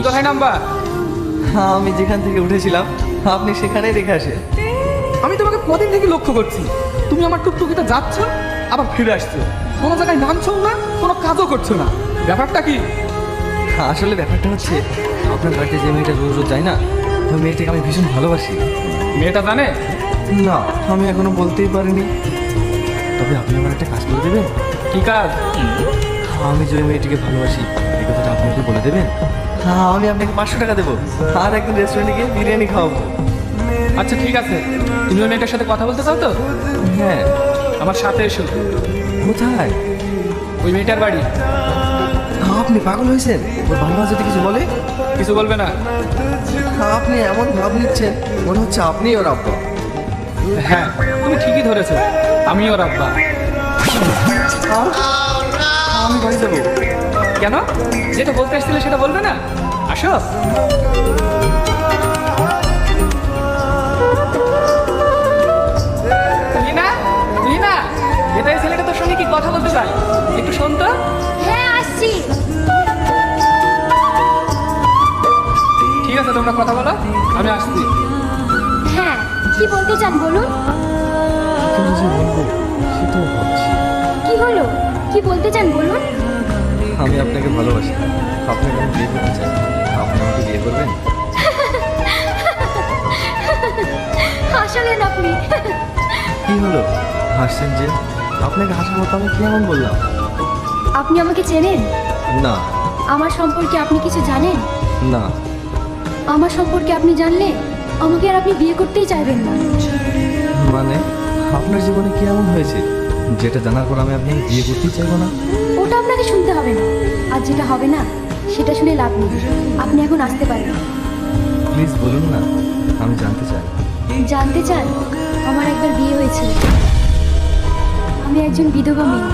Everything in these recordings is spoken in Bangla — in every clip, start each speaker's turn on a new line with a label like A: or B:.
A: তুমি কোথায় নামবা?
B: আমি যেখান থেকে উঠেছিলাম আপনি সেখানেই রেখে আসে।
A: আমি তোমাকে কদিন থেকে লক্ষ্য করছি, তুমি আমার টুকটুকিতে যাচ্ছ আবার ফিরে আসছো, কোনো জায়গায় নামছো না, কোনো কাজও করছো না, ব্যাপারটা কি?
B: আসলে ব্যাপারটা হচ্ছে আপনার বাড়িতে যে মেয়েটা রোজ রোজ যায় না, ওই মেয়েটাকে আমি ভীষণ ভালোবাসি।
A: মেয়েটা জানে?
B: না, আমি এখনো বলতেই পারিনি। তবে আপনি আমার একটা কাজ করে দেবেন।
A: কি কাজ?
B: আমি যে ওই মেয়েটিকে ভালোবাসি এই কথাটা আপনাকে বলে দেবেন। হ্যাঁ, আমি আপনাকে 500 টাকা দেবো আর একদিন রেস্টুরেন্টে গিয়ে বিরিয়ানি খাওয়াবো।
A: আচ্ছা ঠিক আছে, তুমি ওই মেয়েটার সাথে কথা বলতে চাও তো?
B: হ্যাঁ।
A: আমার সাথে এসো।
B: কোথায়?
A: ওই মেয়েটার বাড়ি।
B: আপনি পাগল হয়েছেন? ওর বাবা যদি কিছু বলে?
A: কিছু বলবে না।
B: আপনি এমন ভাব নিচ্ছেন মনে হচ্ছে আপনি ওর আব্বা।
A: হ্যাঁ, তুমি ঠিকই ধরেছো, আমি ওর আব্বা।
B: আমি বাড়ি যাবো।
A: কেন? যেটা বলতে এসেছিলে সেটা বলবে না? আসো। লীনা, লীনা, এটা এই ছেলেটা তোর সঙ্গে কি কথা বলতে চাই, একটু শোন তো।
C: হ্যাঁ আসছি।
A: ঠিক আছে, তোমরা কথা বলো, আমি আসছি।
C: হ্যাঁ, কি বলতে চান বলুন।
B: কিন্তু যে বলবো সেটাও ভাবছি।
C: কি হলো, কি বলতে চান বলুন।
B: আমি আপনাকে ভালোবাসি, আপনাকে আমি বিয়ে করতে চাই। আপনি আমাকে বিয়ে করবেন?
C: হাসালেন আপনি।
B: কি হলো হাসছেন যে? আপনাকে হাসার মতো আমি কি এমন বললাম?
C: আপনি আমাকে চেনেন?
B: না।
C: আমার সম্পর্কে আপনি কিছু জানেন?
B: না।
C: আমার সম্পর্কে আপনি জানলে আমাকে আর আপনি বিয়ে করতেই চাইবেন না।
B: মানে আপনার জীবনে কি এমন হয়েছে যেটা জানার পর আমি আপনাকে বিয়ে করতেই চাইবো না?
C: ওটা আপনাকে শুনতে হবে না, আর যেটা হবে না সেটা শুনে লাভ নেই। আপনি এখন আসতে পারেন।
B: প্লিজ বলুন না, আমি জানতে চাই।
C: জানতে চান? আমার একবার বিয়ে হয়েছিল, আমি একজন বিধবা মেয়ে।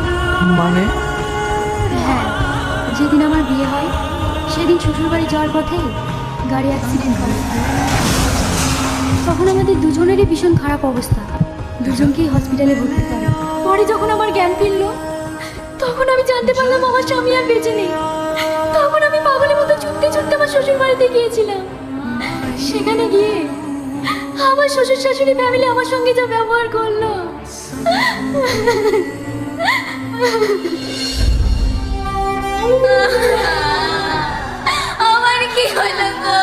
B: মানে?
C: হ্যাঁ, যেদিন আমার বিয়ে হয় সেদিন শ্বশুরবাড়ি যাওয়ার পথে গাড়ি অ্যাক্সিডেন্ট হয়। তখন আমাদের দুজনেরই ভীষণ খারাপ অবস্থা, দুজনকেই হসপিটালে ভর্তি করে। পরে যখন আমার জ্ঞান ফিরল তখন আমি জানতে পারলাম আমার স্বামী আর বেঁচে নেই। তখন আমি পাগলের মতো ছুটতে ছুটতে আমার শ্বশুর বাড়িতে গিয়েছিলাম। সেখানে গিয়ে আমার শ্বশুর শাশুড়ি ফ্যামিলি আমার সঙ্গে যা ব্যবহার করলো, আমার কি হলো গো?